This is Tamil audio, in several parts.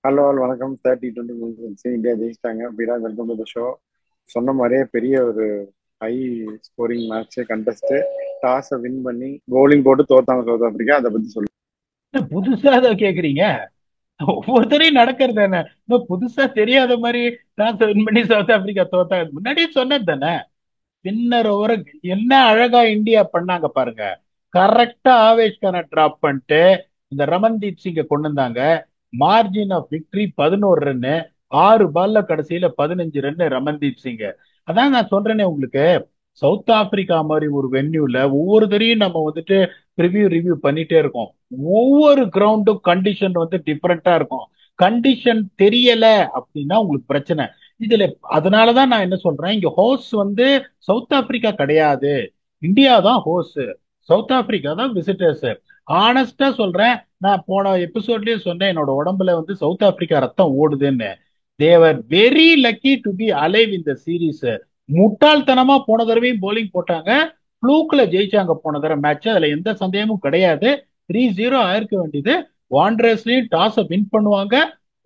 ஹலோ ஆல் வணக்கம். 30-20 மினிட்ஸ் இந்தியா ஜெயிச்சிட்டாங்க. பீடா வெல்கம் டு த ஷோ. சொன்ன மாதிரியே பெரிய ஒரு ஹை ஸ்கோரிங் மேட்ச் கண்டஸ்ட். டாஸை வின் பண்ணி பவுலிங் போட்டு தோத்தாங்க சவுத் ஆப்பிரிக்கா. அதை பத்தி சொல்லு. என்ன புதுசா அதை கேக்குறீங்க? ஒவ்வொருத்தரையும் நடக்கிறது தானே. இன்னும் புதுசா தெரியாத மாதிரி டாஸ் வின் பண்ணி சவுத் ஆப்பிரிக்கா தோத்தாங்க. முன்னாடியே சொன்னது தானே. பின்னர் ஓவர் என்ன அழகா இந்தியா பண்ணாங்க பாருங்க. கரெக்டா ஆவேஷ் கானை டிராப் பண்ணிட்டு இந்த ரமன்தீப் சிங்கை கொண்டு வந்தாங்க. Margin of victory 11 run. 6 பால்ல கடைசியில 15 ரன்னு ரமன்தீப் சிங். அதான் நான் சொல்றேனே உங்களுக்கு. சவுத் ஆப்பிரிக்கா மாதிரி ஒரு வென்யூல ஒவ்வொருத்தரையும் நம்ம வந்துட்டு ரிவ்யூ பண்ணிட்டே இருக்கோம். ஒவ்வொரு கிரவுண்டும் கண்டிஷன் வந்து டிஃபரெண்டா இருக்கும். கண்டிஷன் தெரியல அப்படின்னா உங்களுக்கு பிரச்சனை. இதுல அதனாலதான் நான் என்ன சொல்றேன், இங்க ஹோஸ்ட் வந்து சவுத் ஆப்பிரிக்கா கிடையாது, இந்தியா தான் ஹோஸ்ட், சவுத் ஆப்பிரிக்கா தான் விசிட்டர்ஸ். ஆனஸ்டா சொல்றேன். நான் போன எபிசோட்லயே சொன்னேன், என்னோட உடம்புல வந்து சவுத் ஆப்பிரிக்கா ரத்தம் ஓடுதுன்னு. They're very lucky to be alive இந்த சீரீஸ். முட்டாள்தனமா போன தடவையும் போலிங் போட்டாங்க. ஃப்ளூக்ல ஜெயிச்சாங்க போன தடவை மேட்ச், அதுல எந்த சந்தேகமும் கிடையாது. 3-0 ஆயிருக்க வேண்டியது. வாண்டரர்ஸ்லயும் டாஸ் வின் பண்ணுவாங்க,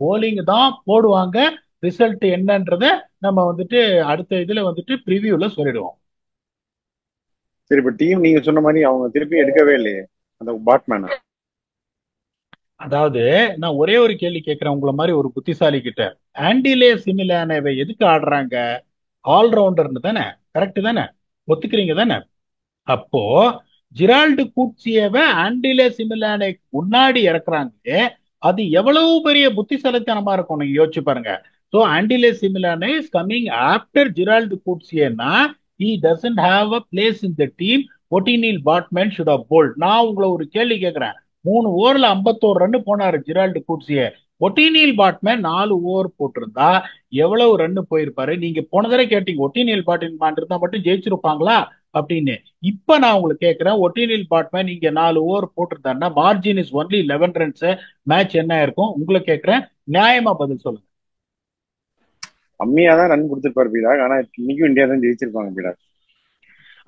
போலிங் தான் போடுவாங்க. ரிசல்ட் என்னன்றத நம்ம வந்துட்டு அடுத்த இதுல வந்துட்டு ப்ரிவியூல சொல்லிடுவோம். சரி, இப்போ டீம் நீங்க சொன்ன மாதிரி அவங்க திருப்பி எடுக்கவே இல்லையே அந்த பாட்மேனை. அதாவது நான் ஒரே ஒரு கேள்வி கேட்கிறேன் உங்களை மாதிரி ஒரு புத்திசாலி கிட்ட. ஆண்டிலே சிமிலானவை எதுக்கு ஆடுறாங்க? ஆல்ரவுண்டர்னு தானே? கரெக்ட் தானே? ஒத்துக்கிறீங்க தானே? அப்போ ஜிரால்டு கூட்சியவை ஆண்டிலே சிமிலானை முன்னாடி இறக்குறாங்களே, அது எவ்வளவு பெரிய புத்திசாலித்தனமா இருக்கும் நீங்க யோசிச்சு பாருங்க. So Andile Simelane is coming after Gerald கூட்சியன்னா he doesn't have a place in the team. Ottneil Baartman should have bowled. நான் உங்களை ஒரு கேள்வி கேட்கிறேன். 3 ஓவர்ல 51 ரன் போனாரு ஜிரால்டு கூட்சிய. ஒட்டினில் பாட்மேன் 4 ஓவர் போட்டிருந்தா எவ்வளவு ரன் போயிருப்பாரு? நீங்க போன தடவை கேட்டீங்க ஒட்டினில் பாட்மேன் இருந்தா மட்டும் ஜெயிச்சிருப்பாங்களா அப்படின்னு. இப்ப நான் உங்களுக்கு கேட்கிறேன், ஒட்டினில் பாட்மேன் நீங்க 4 ஓவர் போட்டிருந்தாருன்னா margin is only 11 runs. Match என்ன இருக்கும் உங்களை கேட்கிறேன். நியாயமா பதில் சொல்லுங்க. கம்மியா தான் ரன் கொடுத்துருப்பாரு பீடா. ஆனா இன்னைக்கும் இந்தியா தான் ஜெயிச்சிருப்பாங்க பீடா.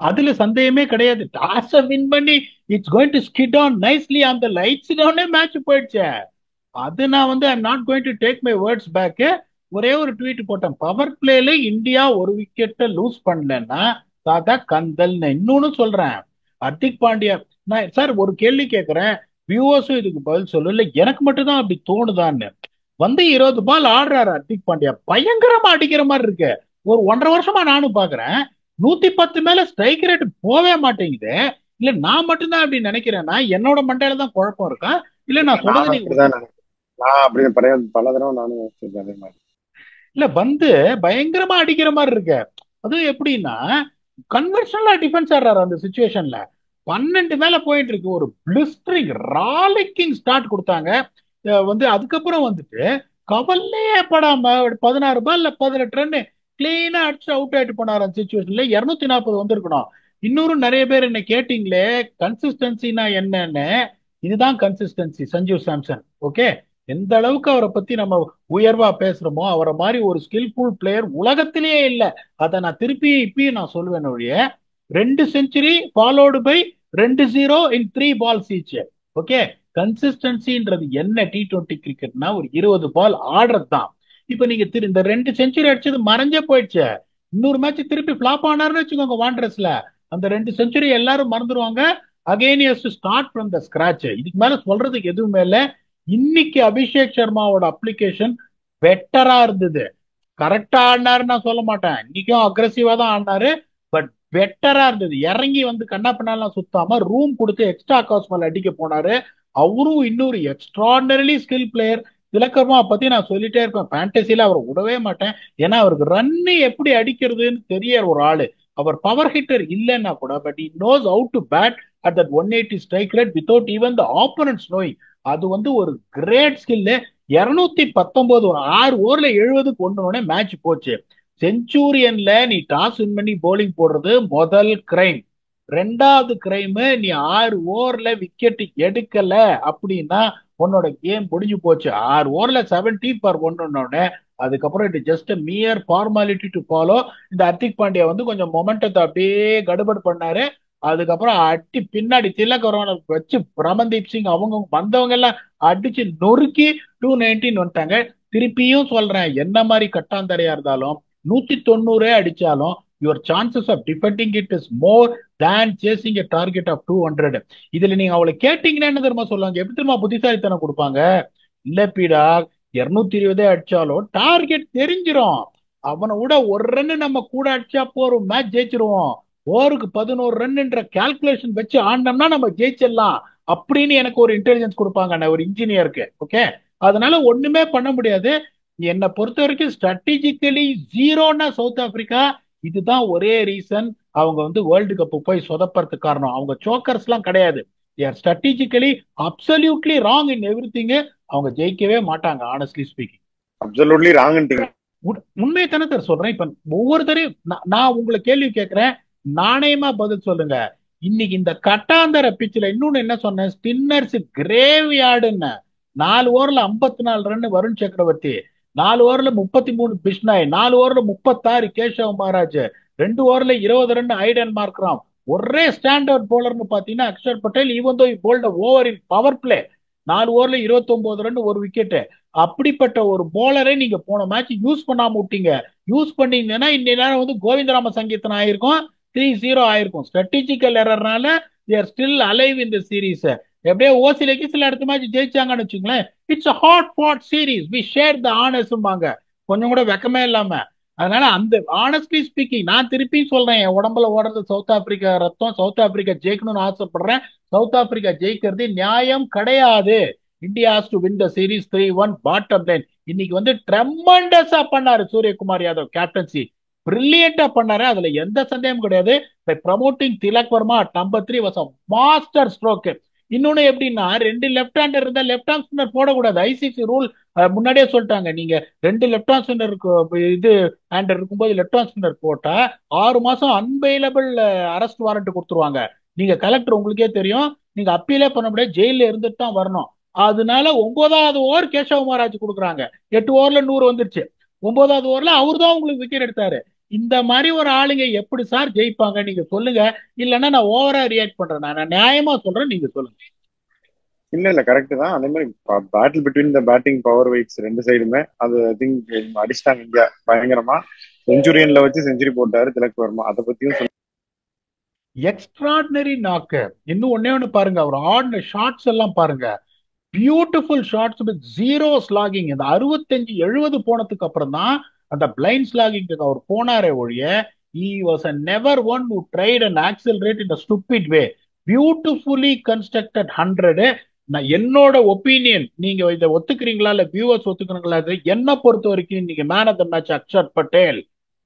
அதுல சந்தேகமே கிடையாது. டாஸ வின் பண்ணி it's going to skid on nicely அந்த லைட்ஸ் டவுனே மேட்ச் போயிடுச்சு. அது நான் வந்து I'm not going to take my words back. ஒரே ஒரு ட்வீட் போட்டேன், பவர் பிளேல இந்தியா ஒரு விக்கெட்டை லூஸ் பண்ணலன்னா சாதா கந்தல்னு. இன்னொன்னு சொல்றேன், ஹர்திக் பாண்டியா. நான் சார் ஒரு கேள்வி கேட்கிறேன், வியூவர்ஸும் இதுக்கு பதில் சொல்லல, எனக்கு மட்டும் தான் அப்படி தோணுதான்னு. வந்து 20 பால் ஆடுறாரு ஹர்திக் பாண்டியா, பயங்கரமா அடிக்கிற மாதிரி இருக்கு. ஒரு 1.5 வருஷமா நானும் பாக்குறேன். 110 மேல ஸ்ட்ரைக் ரேட் போவே மாட்டேங்குது. இல்ல நான் மட்டும்தான் அப்படி நினைக்கிறேன்னா என்னோட மண்டையில தான் குழப்பம் இருக்கா, இல்ல இல்ல, நான் சொல்றது நானும் நீங்க அப்படிதான் நினைக்கிறேன். நான் அப்படி பல தடவை நானும் யோசிச்சிருக்கேன் அதே மாதிரி. இல்ல வந்து பயங்கரமா அடிக்கிற மாதிரி இருக்கு. அதுவும் எப்படின்னா கன்வென்ஷனலா டிஃபென்ஸ் ஆடுறாரு அந்த சுச்சுவேஷன்ல. 12 மேல போயிட்டு இருக்கு. ஒரு பிளிஸ்டரிங் ராலிக்கிங் ஸ்டார்ட் கொடுத்தாங்க. வந்து அதுக்கப்புறம் வந்துட்டு கவலையே படாம 16 பால்ல 18 ரன் கிளீனா அடிச்சு அவுட் ஆயிட்டு போனார். அந்த சுச்சுவேஷன்ல 240 வந்திருக்கணும். இன்னொரு நிறைய பேர் என்ன கேட்டீங்களே கன்சிஸ்டன்சினா என்னன்னு. இதுதான் கன்சிஸ்டன்சி சஞ்சீவ் சாம்சன். ஓகே, எந்த அளவுக்கு அவரை பத்தி நம்ம உயர்வா பேசுறோமோ அவரை மாதிரி ஒரு ஸ்கில்ஃபுல் பிளேயர் உலகத்திலேயே இல்ல. அதை நான் திருப்பி இப்பயும் நான் சொல்லுவேன் ஒழிய. 2 century followed by 2-0 in 3 balls each. Okay, கன்சிஸ்டன்சின்றது என்ன? T20 கிரிக்கெட்னா ஒரு 20 பால் ஆடுறது தான். இப்ப நீங்க இந்த 2 செஞ்சுரி அடிச்சது மறைஞ்சே போயிடுச்சு. இன்னொரு மேட்ச் திருப்பி பிளாப் ஆனாருன்னு வச்சுக்கோங்க வாண்டரஸ்ல, அந்த 2 செஞ்சுரி எல்லாரும் மறந்துடுவாங்க. Again to start from the scratch. இதுக்கு மேல சொல்றதுக்கு எதுவுமே இல்ல. இன்னைக்கு அபிஷேக் சர்மாவோட அப்ளிகேஷன் பெட்டரா இருந்தது. கரெக்டா ஆடினாரு நான் சொல்ல மாட்டேன், இன்னைக்கும் அக்ரஸிவா தான் ஆடினாரு. பட் பெட்டரா இருந்தது. இறங்கி வந்து கண்ணா பின்னாலாம் சுத்தாம ரூம் கொடுத்து எக்ஸ்ட்ரா காஸ் மேல அடிக்க போனாரு. அவரும் இன்னொரு எக்ஸ்ட்ராடனரிலி ஸ்கில் பிளேயர். திலக்கர்மா பத்தி நான் சொல்லிட்டே இருப்பேன், ஃபேண்டசில அவரை விடவே மாட்டேன். ஏன்னா அவருக்கு ரன்னு எப்படி அடிக்கிறதுன்னு தெரிய ஒரு ஆளு. அவர் பவர் ஹிட்டர் இல்லைன்னா கூட but he knows how to bat at that 180 strike rate without even the opponents knowing. அது வந்து ஒரு கிரேட் ஸ்கில். 219 ஒரு 6 ஓவர்ல 70 கொண்டு மேட்ச் போச்சு. செஞ்சுரியன்ல நீ டாஸ் வின் பண்ணி போலிங் போடுறது முதல் கிரைம். ரெண்டாவது கிரைம், நீ 6 ஓவர்ல விக்கெட் எடுக்கல அப்படின்னா உன்னோட கேம் முடிஞ்சு போச்சு. 6 ஓவர்ல 70 for 1. அதுக்கப்புறம் it just மியர் formality to follow. இந்த ஹர்திக் பாண்டியா வந்து கொஞ்சம் மொமெண்டத்தை அப்படியே கடுபடு பண்ணாரு. அதுக்கப்புறம் அடி பின்னாடி திலக் வர்மனை வச்சு ரமன்தீப் சிங் அவங்க வந்தவங்க எல்லாம் அடிச்சு நொறுக்கி 219 வந்துட்டாங்க. திருப்பியும் சொல்றேன், என்ன மாதிரி கட்டாந்தரையா இருந்தாலும் 190 அடிச்சாலும் your chances of defending it is more than chasing a target of 200. இதுல நீங்க அவளை கேட்டீங்கன்னா என்ன தெரியுமா சொல்லுவாங்க, எப்படி தெரியுமா புத்திசாலித்தனம் கொடுப்பாங்க, இல்ல பீடா 220 அடிச்சாலும் டார்கெட் தெரிஞ்சிரும், அவனை விட ஒரு ரன் நம்ம கூட அடிச்சா போறோம், மேட்ச் ஜெயிச்சிருவோம், ஓவருக்கு 11 ரன்ன்ற கால்குலேஷன் வச்சு ஆடினோம்னா நம்ம ஜெயிச்சிடலாம் அப்படின்னு எனக்கு ஒரு இன்டெலிஜென்ஸ் கொடுப்பாங்க நான் ஒரு இன்ஜினியருக்கு. ஓகே, அதனால ஒண்ணுமே பண்ண முடியாது. என்னை பொறுத்த வரைக்கும் ஸ்ட்ராட்டஜிக்கலி ஜீரோனா சவுத் ஆப்பிரிக்கா. இதுதான் ஒரே ரீசன் அவங்க வந்து வேர்ல்டு கப் போய் சொதப்பறதுக்கு காரணம். அவங்க சோக்கர்ஸ் எல்லாம் கிடையாது, strategically absolutely wrong in every thing. அவங்க ஜெயிக்கவே மாட்டாங்க ஆனஸ்ட்லி ஸ்பீக்கிங். அப்சல்யூட்லி ராங்ன்றீங்க. உண்மையை தானே சார் சொல்றேன். இப்ப ஒவ்வொருத்தரையும் நான் உங்களை கேள்வி கேட்கிறேன், நாணயமா பதில் சொல்லுங்க. இன்னைக்கு இந்த கட்டாந்தர பிச்சில் இன்னொன்னு என்ன சொன்னேன், ஸ்பின்னர்ஸ் கிரேவ் யார்டுன்னு. 4 ஓவர்ல 54 ரன் வருண் சக்கரவர்த்தி, 4 ஓவர்ல 33 பிஷ்னாய், 4 ஓவர்ல 36 கேஷவ் மகாராஜ், 2 ஓவர்ல 20 ரன் ஐடன் மார்க்ராம். ஒரே ஸ்டாண்டர்ட் போலர்னு பாத்தீங்கன்னா Axar Patel, even though bowled over in power play, 4 ஓவர்ல 29 ரன் ஒரு விக்கெட். அப்படிப்பட்ட ஒரு போலரை நீங்க போன மேட்ச் யூஸ் பண்ணாம விட்டீங்க. யூஸ் பண்ணீங்கன்னா இன்னைய நேரம் வந்து கோவிந்தராம சங்கீதன் ஆயிருக்கும், 3-0 ஆயிருக்கும். ஸ்ட்ராட்டஜிக்கல் எரர்னால they are still alive in the series. எப்படியே ஓசில கீசில அடுத்த மேட்ச் ஜெயிச்சாங்கன்னு வச்சுங்களேன், it's a hot fought series, we shared the honors பாங்க, கொஞ்சம் கூட வெக்கமே இல்லாம. அதனால அந்த ஆனஸ்ட்லி ஸ்பீக்கிங் நான் திருப்பி சொல்றேன், என் உடம்புல ஓடுறது சவுத் ஆப்பிரிக்கா ரத்தம், சவுத் ஆப்பிரிக்கா ஜெயிக்கணும்னு ஆசைப்படுறேன். சவுத் ஆப்பிரிக்கா ஜெயிக்கிறது நியாயம் கிடையாது. India has to win the series 3-1 bottom line. இன்னைக்கு வந்து ட்ரெமண்டஸா பண்ணாரு சூரியகுமார் யாதவ், கேப்டன்சி பிரில்லியண்டா பண்ணாரு, அதுல எந்த சந்தேகமும் கிடையாது. By promoting Tilak Varma at number 3 was a master stroke. இன்னொன்னு எப்படின்னா, 2 லெஃப்ட் ஹேண்டர் இருந்தா லெஃப்ட் ஹேண்ட் ஸ்பின்னர் போடக்கூடாது, ஐசிசி ரூல் முன்னாடியே சொல்லிட்டாங்க. நீங்க 2 லெஃப்ட் ஹேண்ட் ஸ்பின்னர் இது ஹேண்டர் இருக்கும்போது லெஃப்ட் ஹேண்ட் ஸ்பின்னர் போட்டா 6 மாசம் அன்பெயிலபிள் அரெஸ்ட் வாரண்ட் கொடுத்துருவாங்க. நீங்க கலெக்டர் உங்களுக்கே தெரியும், நீங்க அப்பீலே பண்ண முடியாது, ஜெயில இருந்துட்டு தான் வரணும். அதனால 9வது ஓவர் கேஷவ் மகாராஜ் கொடுக்குறாங்க, 8 ஓவர்ல 100 வந்துருச்சு. 9வது ஓவர்ல அவர் தான் உங்களுக்கு விக்கெட் எடுத்தாரு. இந்த மாதிரி ஒரு ஆளுங்க எப்படி சார் ஜெயிப்பாங்க நீங்க சொல்லுங்க. இல்லைன்னா நான் ஓவரா ரியாக்ட் பண்றேன், நான் நியாயமா சொல்றேன், நீங்க சொல்லுங்க. இல்ல கரெக்ட் தான். அதே மாதிரி battle between the batting power weights ரெண்டு சைடுமே அது ஐ திங்க் அடிச்சிட்டாங்க இந்தியா பயங்கரமா. செஞ்சுரியன்ல வச்சு செஞ்சுரி போட்டாரு திலக் வர்மா, அதை பத்தியும் எக்ஸ்ட்ராடினரி நாக்கு. இன்னும் ஒன்னே ஒண்ணு பாருங்க, அவர் ஆடின ஷாட்ஸ் எல்லாம் பாருங்க, beautiful shots with zero slogging. இந்த 65-70 போனதுக்கு அப்புறம் தான் அந்த பிளைண்ட் ஸ்லாகிங் அவர் போனாரே ஒழிய, he was a never one who tried an accelerate in a stupid way. Beautifully constructed 100. நான் என்னோட ஒப்பீனியன், நீங்க இதை ஒத்துக்கிறீங்களா இல்ல வியூவர்ஸ் ஒத்துக்கிறீங்களா, என்ன பொறுத்த வரைக்கும் நீங்க man of the match Axar Patel.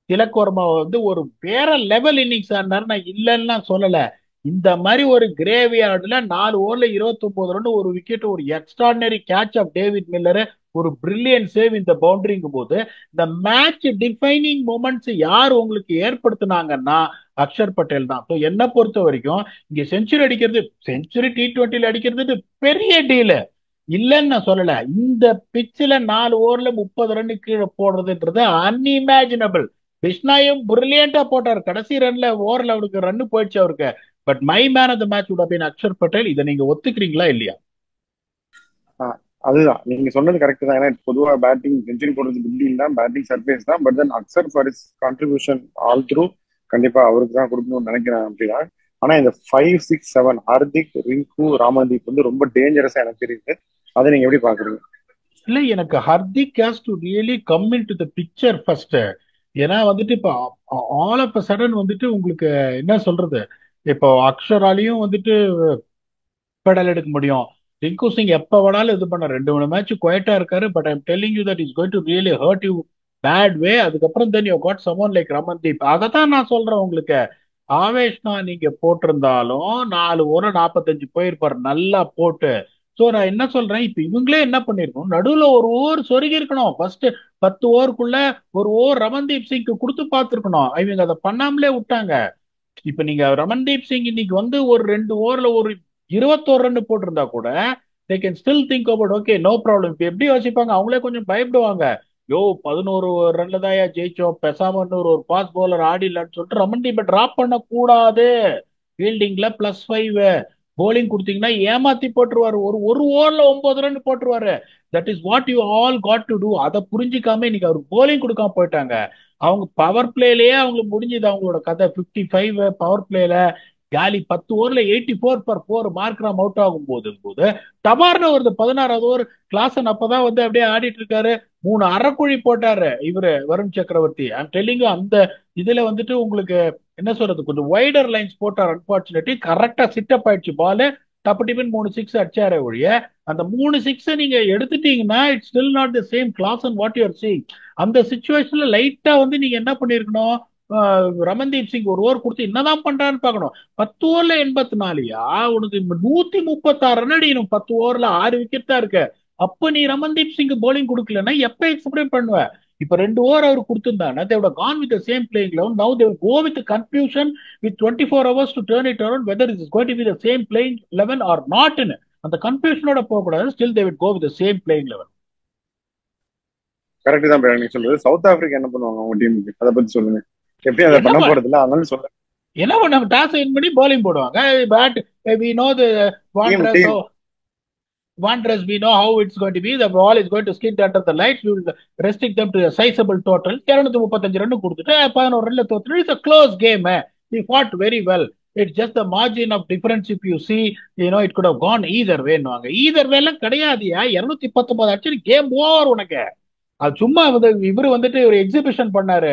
Tilak Varma வந்து ஒரு வேற லெவல் இன்னிங்ஸ் ஆனாரு, நான் இல்லைன்னு சொல்லல. இந்த மாதிரி ஒரு கிரேவியார்டுல 4 ஓவர்ல 29 ரன் ஒரு விக்கெட், ஒரு extraordinary catch of David Miller, ஒரு பிரில்லியன்ட் சேவ் இந்த பவுண்டரிங்கும் போது இந்த மேட்ச் டிஃபைனிங் மூமெண்ட்ஸ் யார் உங்களுக்கு ஏற்படுத்தினாங்கன்னா அக்ஷர் பட்டேல் தான். என்ன பொறுத்த வரைக்கும் இங்க செஞ்சுரி அடிக்கிறது, செஞ்சுரி T20 அடிக்கிறது பெரிய டீல் இல்லைன்னு நான் சொல்லல. இந்த பிச்சில் 4 ஓவர்ல 30 ரன் கீழே போடுறதுன்றது அன்இமேஜினபிள். பிஷ்னாயும் பிரில்லியண்டா போட்டார், கடைசி ரன்ல ஓவர்ல அவருக்கு ரன் போயிடுச்சு அவருக்கு. But my man of the match would have been Axar Patel. இதை நீங்க ஒத்துக்கிறீங்களா இல்லையா? அதுதான் நீங்க சொன்னது கரெக்ட் தான். ஏன்னா பொதுவா பேட்டிங் செஞ்சுரி போடுறது பில்டிங் தான், பேட்டிங் சர்ஃபேஸ் தான். But then Axar for his contribution all through கண்டிப்பா அவருக்கு தான் கொடுக்கணும்னு நினைக்கிறேன் அப்படின்னா. ஆனா இந்த 5, 6, 7 ஹர்திக், ரிங்கு, ராமன்தீப் வந்து ரொம்ப டேஞ்சரஸா எனக்கு தெரியுது. அதை நீங்க எப்படி பாக்குறீங்க? இல்ல, எனக்கு Hardik has to really come in to the picture first. ஏன்னா வந்துட்டு இப்போ ஆல் ஆஃப் அ சடன் வந்துட்டு உங்களுக்கு என்ன சொல்றது, இப்போ அக்ஷராலையும் வந்துட்டு பெடல் எடுக்க முடியும், ரிங்கு சிங் எப்ப வேணாலும் இது பண்ண 2-3 மேட்ச் குவைட்டா இருக்காரு. But I'm telling you that is going to really hurt you bad way. அதுக்கப்புறம் then you got someone like Ramandeep. அதைத்தான் நான் சொல்றேன் உங்களுக்கு. ஆவேஷ்னா நீங்க போட்டிருந்தாலும் 4 ஓவர் 45 போயிருப்பாரு நல்லா போட்டு. சோ நான் என்ன சொல்றேன், இப்ப இவங்களே என்ன பண்ணிருக்கணும், நடுவுல ஒரு ஓவர் சொருகி இருக்கணும். ஃபர்ஸ்ட் 10 ஓவருக்குள்ள ஒரு ஓவர் ரமன்தீப் சிங்க்கு கொடுத்து பார்த்திருக்கணும். இவங்க அதை பண்ணாமலே விட்டாங்க. இப்ப நீங்க ரமன்தீப் சிங் இன்னைக்கு வந்து ஒரு 2 ஓவர்ல ஒரு 21 ரன் போட்டிருந்தா கூட they can still think about okay no problem. இப்ப எப்படி யோசிப்பாங்க, அவங்களே கொஞ்சம் பயப்படுவாங்க. யோ 11 ரன்ல தான் ஜெயிச்சோம், பெசாம ஒரு பாஸ் பவுலர் ஆடிடலான்னு சொல்லிட்டு ரமன்தீப்பை டிராப் பண்ண கூடாது. ஃபீல்டிங்ல +5, போலிங் கொடுத்தீங்கன்னா ஏமாத்தி போட்டுருவாரு. ஒரு ஒரு ஓவர்ல 9 ரன் போட்டுருவாரு. That is what you all got to do. அதை புரிஞ்சுக்காம இன்னைக்கு அவர் போலிங் கொடுக்காம போயிட்டாங்க. அவங்க பவர் பிளேலயே அவங்களுக்கு முடிஞ்சது அவங்களோட கதை. 55 பவர் பிளேல காலி 10 ஓவர்ல 84 for 4 மார்க்ராம் அவுட் ஆகும் போது டபார்னு வருது 16வது ஓவர். கிளாசன் அப்பதான் வந்து அப்படியே ஆடிட்டு இருக்காரு. 3 அரைக்குழி போட்டாரு இவரு வருண் சக்கரவர்த்தி. ஐம் டெல்லிங் அந்த இதுல வந்துட்டு உங்களுக்கு என்ன சொல்றது, கொஞ்சம் வைடர் லைன்ஸ் போட்டார். அன்பார்ச்சுனேட்லி கரெக்டா சிட்டப் ஆயிடுச்சு பால். டப்பு டிப்பின் 3 சிக்ஸ் அடிச்சாரு ஒழிய அந்த 3 சிக்ஸ் நீங்க எடுத்துட்டீங்கன்னா it's still not the same class and what you're seeing. அந்த சுச்சுவேஷன்ல லைட்டா வந்து நீங்க என்ன பண்ணிருக்கணும், ரமன்தீப் சிங் ஒரு ஓவர் கொடுத்து என்னதான் பண்றான்னு பார்க்கணும். 10 ஓவர்ல 84யா உனக்கு 136 ரன் அடிக்கணும். 10 ஓவர்ல 6 விக்கெட் தான் இருக்கு. அப்ப நீ ரமன்தீப் சிங் போலிங் கொடுக்கலன்னா எப்ப எக்ஸ்பெக்ட் பண்ணுவ? இப்ப 2 ஓவர் அவர் கொடுத்திருந்தாங்க, they would have gone with the same playing level. Now they will go with the confusion with 24 hours to turn it around whether it is going to be the same playing level or not. அந்த கன்ஃபியூஷனோட போக கூடாது. Still they will go with the same playing level. Correct தான் நீங்க சொல்றது. சவுத் ஆப்பிரிக்கா என்ன பண்ணுவாங்க உங்க டீமுக்கு, அதை பத்தி சொல்லுங்க. எப்படி அதை பண்ண போறது இல்ல, அதனால சொல்லுங்க. என்ன பண்ணாங்க, டாஸ் வின் பண்ணி bowling போடுவாங்க. But we know the Wanderers, we know how it's going to be. The ball is going to skid under the lights. We will restrict them to a sizable total. 235 run கொடுத்துட்டு 11 ரன்ல தோத்துட்டு it's a close game. He fought very well. It's just the margin of difference. If you see, it could have gone either way. Either way எல்லாம் கிடையாதுயா. 219 அடிச்சு கேம் ஓவர் உனக்கு. அது சும்மா இவரு வந்துட்டு ஒரு எக்ஸிபிஷன் பண்ணாரு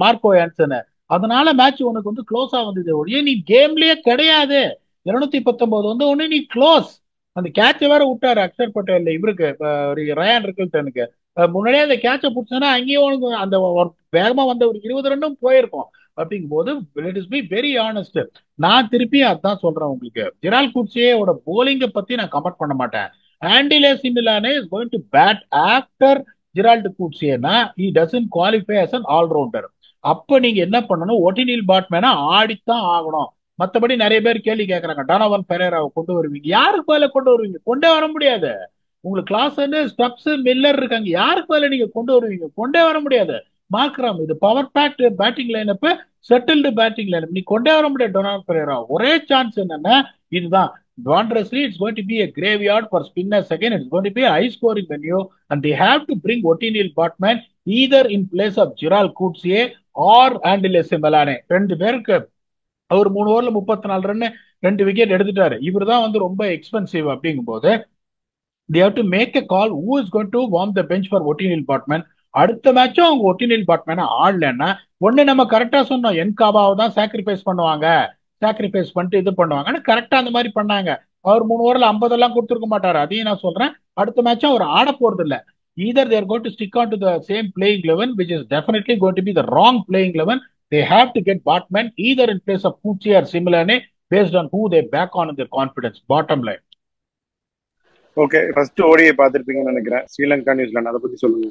மார்க்கோ ஆன்சன். அதனால மேட்ச் உனக்கு வந்து க்ளோஸா வந்தது ஒழிய நீ கேம்லயே கிடையாது. 219 வந்து ஒண்ணு நீ க்ளோஸ். அந்த கேட்ச வேற விட்டாரு அக்ஷர் பட்டேல் இவருக்கு, ரயான் ரிக்கல்டனுக்கு. முன்னாடியே அந்த கேட்ச பிடிச்சா அங்கேயும் உனக்கு அந்த வேகமா வந்த ஒரு 20 ரன்னும் போயிருக்கும். அப்படிங்கும் போது let is be very honest. நான் திருப்பி அதான் சொல்றேன் உங்களுக்கு, ஜெரால் குட்ஸியோட போலிங்கை பத்தி நான் கமெண்ட் பண்ண மாட்டேன். Andile Simelane is going to bat after Gerald குட்ஸியனா he doesn't qualify as an all-rounder. அப்ப நீங்க என்ன பண்ணணும், ஒட்டினில் பாட்மேனா ஆடித்தான் ஆகணும். மத்தபடி நிறைய பேர் கேள்வி கேட்கறாங்க, டானோவன் பெரேராவை கொண்டு வருவீங்க, யாருக்கு பதில கொண்டு வருவீங்க? கொண்டே வர முடியாது. உங்களுக்கு கிளாசன், ஸ்டப்ஸ், மில்லர் இருக்காங்க, யாருக்கு பதில நீங்க கொண்டு வருவீங்க? கொண்டே வர முடியாது. மார்க்ராம் இது power fact batting lineup, settled batting lineup, நீ கொண்டே வர முடியாது. டொனால்ட் பெரேரா ஒரே சான்ஸ் என்னன்னா இதுதான். Wanderers, it's going to be a graveyard for spinners again. It's going to be a high scoring venue and they have to bring Otiniel Batman either in place of Gerald Coetzee or Andile Simelane. ரெண்டு பேருக்கு அவர் 3 ஓவர்ல 34 ரன் 2 விக்கெட் எடுத்துட்டாரு. இவர் தான் வந்து ரொம்ப எக்ஸ்பென்சிவ். அப்படிங்கும் போது they have to make a call who is going to warm the bench for Otiniel Batman. அடுத்த மேட்சும் அவங்க ஒட்டினியல் பாட்மேனா ஆடலன்னா ஒண்ணு நம்ம கரெக்டா சொன்னோம், என்காபாவை தான் சாக்ரிஃபைஸ் பண்ணுவாங்க, சாக்ரிஃபைஸ் பண்ணிட்டு இது பண்ணுவாங்கன்னு கரெக்டா அந்த மாதிரி பண்ணாங்க. அவர் 3 ஓவர்ல 50 எல்லாம் கொடுத்துருக்க மாட்டாரு. அதையும் நான் சொல்றேன். அடுத்த மேட்சும் அவர் ஆட போறது இல்ல. either they are going to stick on to the same playing 11 which is definitely going to be the wrong playing 11. They have to get Batman either in place of Coetzee or Simelane based on who they back on in their confidence. Bottom line. Okay, first ஓடியை பார்த்திருப்பீங்கன்னு நினைக்கிறேன், ஸ்ரீலங்கா நியூசிலாந்து, அதை பத்தி சொல்லுங்க.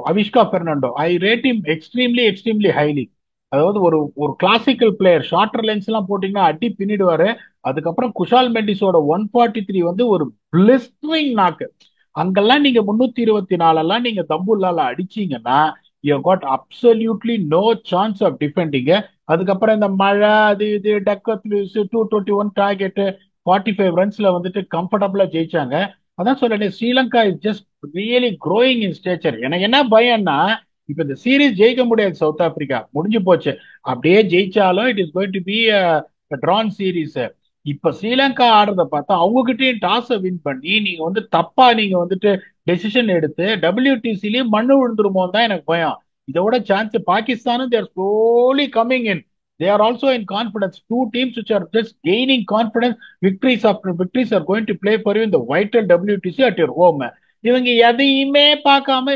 Avishka Fernando, I rate him extremely highly. அதாவது ஒரு கிளாசிக்கல் பிளேயர். ஷார்ட்டர் லைன்ஸ் எல்லாம் போட்டீங்கன்னா அடி பின்னிடுவாரு. அதுக்கப்புறம் குஷால் மெண்டிஸோட 143 வந்து ஒரு பிளிஸ்டரிங் நாக்கு. அங்கெல்லாம் நீங்க 324 எல்லாம் நீங்க தம்புல்லால அடிச்சீங்கன்னா you got absolutely no chance of defending. அதுக்கப்புறம் இந்த மழை அது இது டக்கத் 221 டார்கெட் 45 ரன்ஸ்ல வந்துட்டு கம்ஃபர்டபுளா ஜெயிச்சாங்க. அதான் சொல்றேன், Sri Lanka is just really growing in stature. எனக்கு என்ன பயம்னா இப்ப இந்த சீரீஸ் ஜெயிக்க முடியாது, சவுத் ஆப்பிரிக்கா முடிஞ்சு போச்சு. அப்படியே ஜெயிச்சாலும் it is going to be drawn series. இப்ப ஸ்ரீலங்கா ஆடுறத பார்த்தா அவங்க கிட்டயும் டாஸை வின் பண்ணி நீங்க வந்து தப்பா நீங்க வந்துட்டு டெசிஷன் எடுத்து WTCலயும் மண்ணு விழுந்துருமோ தான் எனக்கு பயம். இதோட சான்ஸ் பாகிஸ்தானும் there slowly coming in. They are also in confidence. Two teams which are just gaining confidence. Victories after victories are going to play for you in the vital WTC at your home. இவங்க எதையுமே பார்க்காம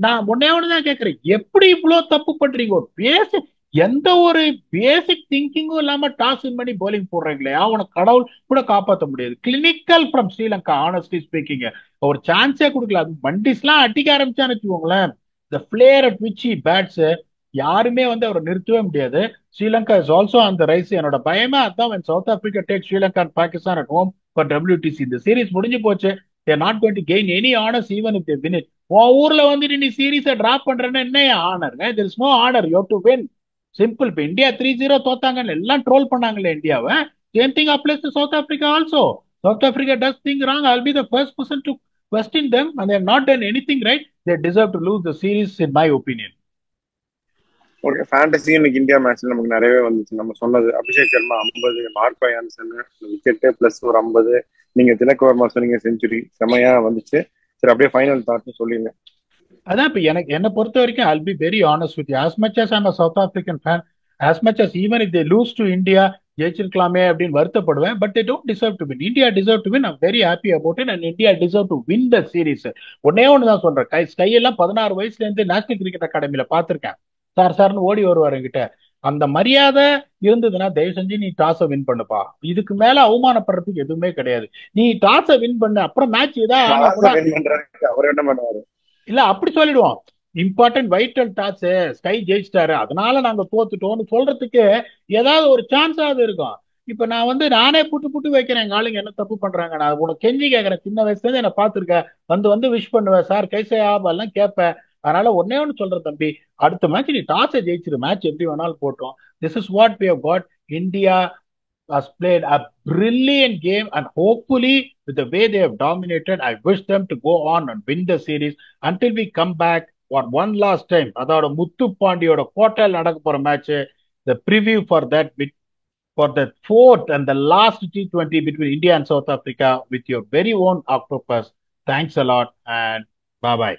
நான் ஒன்னே ஒண்ணுதான் கேட்கிறேன், எப்படி இவ்வளவு தப்பு பண்றீங்க? ஒரு பேசிக் எந்த ஒரு பேசிக் திங்கிங்கும் இல்லாம டாஸ் வின் பண்ணி போலிங் போடுறீங்களே, அவனை கடவுள் கூட காப்பாற்ற முடியாது. Clinical from Sri Lanka honestly speaking. ஒரு சான்ஸே கொடுக்கல. அது மண்டிஸ் எல்லாம் அடிக்க ஆரம்பிச்சான்னு வச்சுக்கோங்களேன், the flare at which he bats யாருமே வந்து அவரை நிறுத்தவே முடியாது. Sri Lanka is also on the rise. என்னோட பயமே அதான், when South Africa takes Sri Lanka and Pakistan at home for WTC, இந்த சீரீஸ் முடிஞ்சு போச்சு. they are not going to gain any honors even if they win it. உன் ஊர்ல வந்துட்டு நீ சீரீஸை டிராப் பண்றேன்னா என்ன honour? there is no honor, you have to win. Simple. இப்ப இந்தியா 3-0 தோத்தாங்கன்னு எல்லாம் ட்ரோல் பண்ணாங்களே இந்தியாவை. Same thing applies to south Africa also. South Africa does thing wrong, I'll be the first person to question them, and they have not done anything right. They deserve to lose the series in my opinion. Okay, fantasy இன்னைக்கு இந்தியா மேட்ச்ல நமக்கு நிறையவே வந்துச்சு. நம்ம சொன்னது Abhishek Sharma 50, Marco Jansen wicket plus ஒரு 50, நீங்க திலக் வர்மா சொன்னீங்க செஞ்சுரி, செமையா வந்துச்சு. சரி, அப்படியே ஃபைனல் தாட்ஸ் சொல்லிடுங்க. அதான் இப்ப எனக்கு என்ன பொறுத்த வரைக்கும் I'll be very honest with you. As much as I'm a South African fan, as much as even if they lose to India, ஜெயிச்சிருக்கலாமே அப்படின்னு வருத்தப்படுவேன். But they don't deserve to win. India deserve to win. I'm very happy about it, and India deserve to win the series. ஒன்னே ஒண்ணுதான் சொல்றேன். ஸ்கை எல்லாம் 16 வயசுல இருந்து நேஷனல் கிரிக்கெட் அகாடமில பாத்திருக்கேன். சார் சார்னு ஓடி வருவாரு என்கிட்ட. அந்த மரியாதை இருந்ததுன்னா தயவு செஞ்சு நீ டாஸை வின் பண்ணுப்பா. இதுக்கு மேல அவமானப்படுறதுக்கு எதுவுமே கிடையாது. நீ டாஸை வின் பண்ணு, அப்புறம் மேட்ச் ஏதாவது ஆனா கூட அவர் என்ன பண்ணுவாரு இல்ல அப்படி சொல்லிடுவோம். இம்பார்ட்டன்ட் வைட்டல் டாஸ் ஸ்கை ஜெயிச்சிட்டாரு அதனால நாங்க தோத்துட்டோம்னு சொல்றதுக்கு ஏதாவது ஒரு சான்ஸாவது இருக்கும். இப்ப நான் நானே புட்டு புட்டு வைக்கிறேன். எங்க ஆளுங்க என்ன தப்பு பண்றாங்க, நான் உனக்கு கெஞ்சி கேட்கறேன். சின்ன வயசுல இருந்து என்ன பாத்துருக்கேன். வந்து விஷ் பண்ணுவேன், சார் கைசே ஆபெல்லாம் கேட்பேன். அதனால ஒன்னே ஒன்னு சொல்றேன் தம்பி, அடுத்த மேட்ச் நீ டாஸை ஜெயிச்சிரு, மேட்ச் எப்படி வேணாலும் போட்டோம். This is what we have got. India has played a brilliant game, and hopefully with the way they have dominated, I wish them to go on and win the series until we come back for one last time. அதோட முத்து பாண்டியோட கோட்டையில் நடக்க போற match, the preview for that for the fourth and the last T20 between India and South Africa with your very own Octopus. Thanks a lot and bye bye.